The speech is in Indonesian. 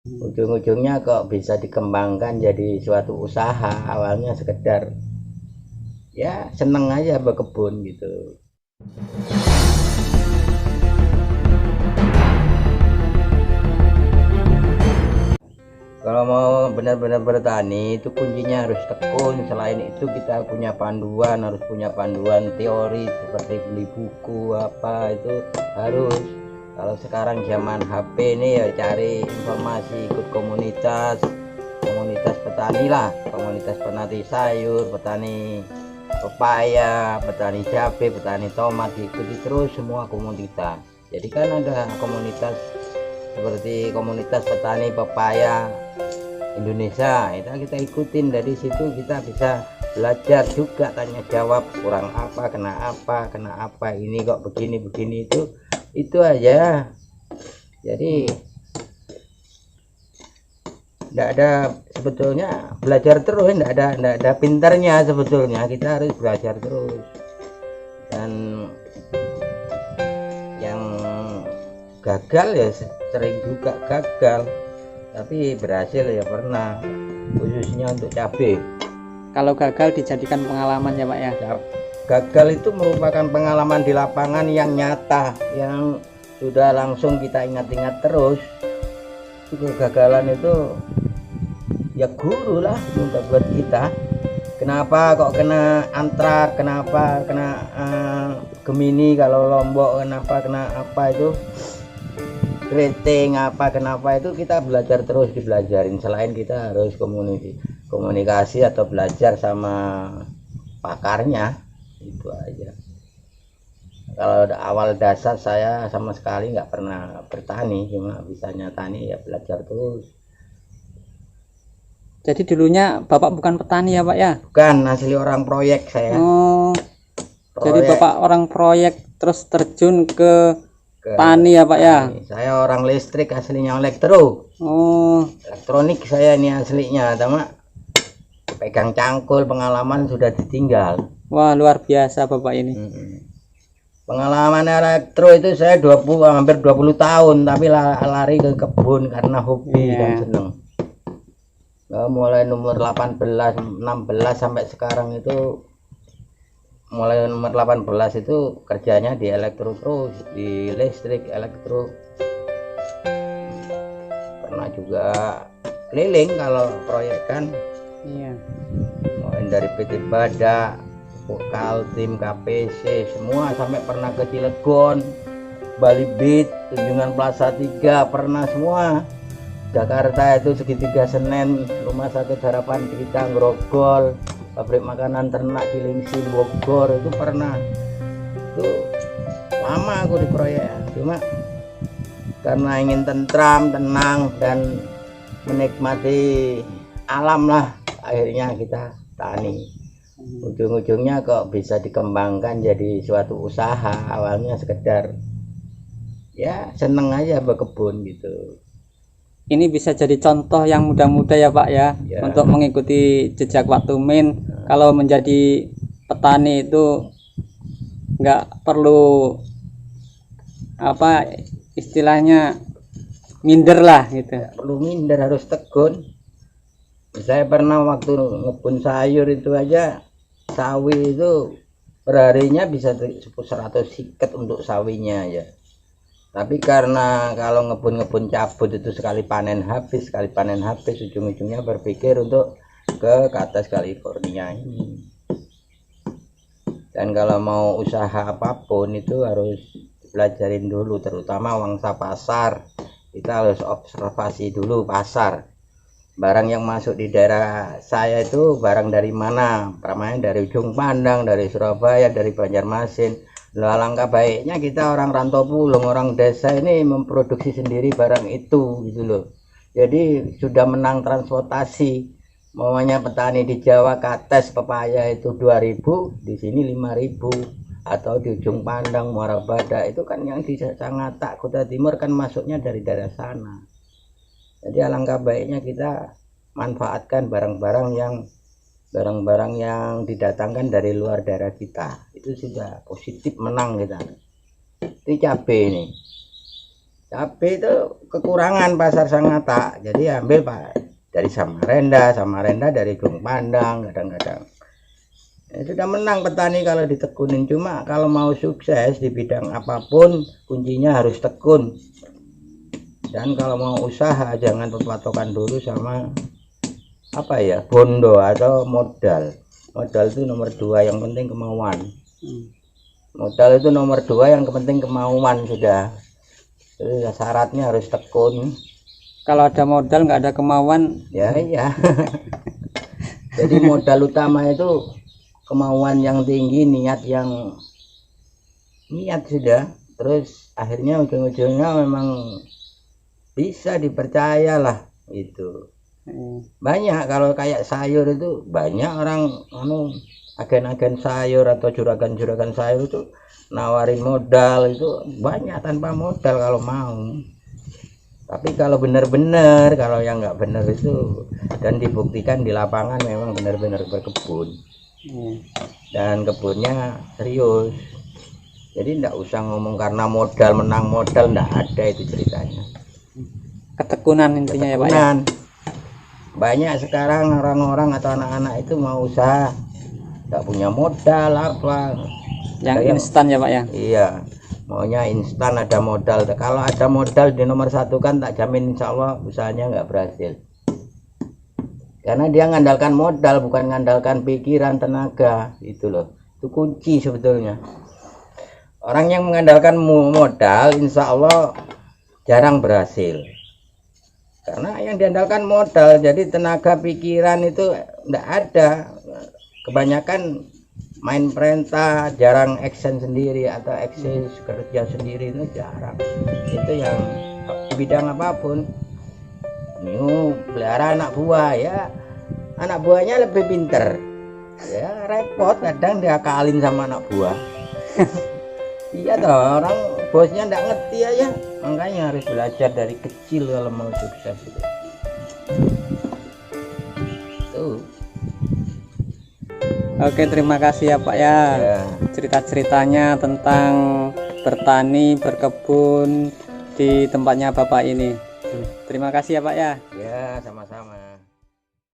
Ujung-ujungnya kok bisa dikembangkan jadi suatu usaha. Awalnya sekedar ya seneng aja berkebun gitu. Kalau mau benar-benar bertani itu kuncinya harus tekun. Selain itu kita punya panduan, harus punya panduan teori seperti beli buku apa itu harus. Kalau sekarang zaman HP ini ya cari informasi, ikut komunitas, komunitas petani lah, komunitas petani sayur, petani pepaya, petani cabai, petani tomat, diikuti terus semua komunitas. Jadi kan ada komunitas seperti komunitas petani pepaya Indonesia, itu kita ikutin. Dari situ kita bisa belajar juga, tanya jawab, kurang apa, kena apa, ini kok begini begini, itu aja. Jadi tidak ada sebetulnya belajar terus, tidak ada pintarnya sebetulnya, kita harus belajar terus. Dan yang gagal ya sering juga gagal, tapi berhasil ya pernah, khususnya untuk cabai. Kalau gagal dijadikan pengalaman ya Pak ya. Gagal itu merupakan pengalaman di lapangan yang nyata, yang sudah langsung kita ingat-ingat terus. Kegagalan itu ya guru lah untuk buat kita. Kenapa kok kena antrak, kenapa kena Gemini, kalau Lombok kenapa kena apa itu keriting apa, kenapa itu kita belajar terus, dibelajarin. Selain kita harus komunikasi atau belajar sama pakarnya, itu aja. Kalau awal dasar saya sama sekali nggak pernah bertani, cuma bisanya tani ya belajar terus. Jadi dulunya Bapak bukan petani ya Pak ya? Bukan, asli orang proyek saya. Oh, jadi Proyek Bapak orang proyek terus terjun ke tani ya Pak ya? Saya orang listrik, aslinya elektro. Oh, Elektronik saya ini aslinya, sama pegang cangkul, pengalaman sudah ditinggal. wah luar biasa Bapak ini. Pengalaman elektro itu saya hampir 20 tahun, tapi lari ke kebun karena hobi dan seneng. Mulai nomor 18, 16 sampai sekarang itu, mulai nomor 18 itu kerjanya di elektro terus, di listrik elektro. Pernah juga keliling kalau proyek kan. Iya. Mulai dari PT Badak, Kaltim, KPC, semua, sampai pernah ke Cilegon, Bali Beat, Tunjungan Plaza 3, pernah semua. Jakarta itu Segitiga Senen, Rumah Sakit Harapan Kita, Grogol, pabrik makanan ternak Cilengsi, Bogor, itu pernah. Itu lama aku di proyek, cuma karena ingin tentram, tenang, dan menikmati alam lah, akhirnya kita tani. Ujung-ujungnya kok bisa dikembangkan jadi suatu usaha. Awalnya sekedar ya seneng aja berkebun gitu. Ini bisa jadi contoh yang muda-muda ya Pak ya, untuk mengikuti jejak Pak Tumin. Kalau menjadi petani itu nggak perlu apa istilahnya minder lah gitu. Perlu minder, harus tekun. Saya pernah waktu ngebun sayur itu aja, sawi itu perharinya bisa 100 siket untuk sawinya aja. Tapi karena kalau ngebun cabut itu sekali panen habis, ujung-ujungnya berpikir untuk ke atas California ini. Dan kalau mau usaha apapun itu harus belajarin dulu, terutama mangsa pasar. Kita harus observasi dulu pasar. Barang yang masuk di daerah saya itu barang dari mana? Pramanya dari Ujung Pandang, dari Surabaya, dari Banjarmasin. Alangkah baiknya kita orang rantau pulang, orang desa ini memproduksi sendiri barang itu gitu loh. Jadi sudah menang transportasi. Maunya petani di Jawa kates pepaya itu 2.000, di sini 5.000. Atau di Ujung Pandang, Muara Badak, itu kan yang di Sangatta, Kota Timur kan masuknya dari daerah sana. Jadi alangkah baiknya kita manfaatkan barang-barang yang didatangkan dari luar daerah kita. Itu sudah positif, menang kita. Itu cabai ini. Cabai itu kekurangan pasar Sangatta, jadi ambil Pak dari Samarinda dari Gung Pandang kadang-kadang. Ya, sudah menang petani kalau ditekunin. Cuma kalau mau sukses di bidang apapun kuncinya harus tekun. Dan kalau mau usaha jangan berpatokan dulu sama apa ya, bondo atau modal. Modal itu nomor 2, yang penting kemauan. Modal itu nomor 2, yang penting kemauan sudah. Jadi syaratnya harus tekun. Kalau ada modal nggak ada kemauan, Ya iya. Jadi modal utama itu kemauan yang tinggi, niat sudah. Terus akhirnya ujung-ujungnya memang bisa dipercaya lah itu. Banyak kalau kayak sayur itu banyak orang agen-agen sayur atau juragan-juragan sayur itu nawarin modal itu banyak tanpa modal kalau mau. Tapi kalau benar-benar, kalau yang nggak benar itu dan dibuktikan di lapangan memang benar-benar berkebun dan kebunnya serius. Jadi nggak usah ngomong karena modal menang modal, nggak ada itu ceritanya. ketekunan intinya ya Pak ya. Banyak sekarang orang-orang atau anak-anak itu mau usaha nggak punya modal apa Yang instan ya Pak ya. iya, maunya instan, ada modal. Kalau ada modal di nomor 1 kan tak jamin insya Allah usahanya nggak berhasil, karena dia ngandalkan modal bukan ngandalkan pikiran tenaga. Itu loh, itu kunci sebetulnya. Orang yang mengandalkan modal insya Allah jarang berhasil, karena yang diandalkan modal, jadi tenaga pikiran itu enggak ada. Kebanyakan main perintah, jarang action sendiri atau action kerja sendiri itu jarang. Itu yang bidang apapun. Ini pelihara anak buah ya, anak buahnya lebih pinter ya, repot kadang diakalin sama anak buah. Iya toh, orang bosnya enggak ngerti aja, makanya harus belajar dari kecil kalau mau sukses itu. Tuh. Oke, terima kasih ya Pak ya, cerita-ceritanya tentang bertani, berkebun di tempatnya Bapak ini. Terima kasih ya Pak ya. Ya, sama-sama.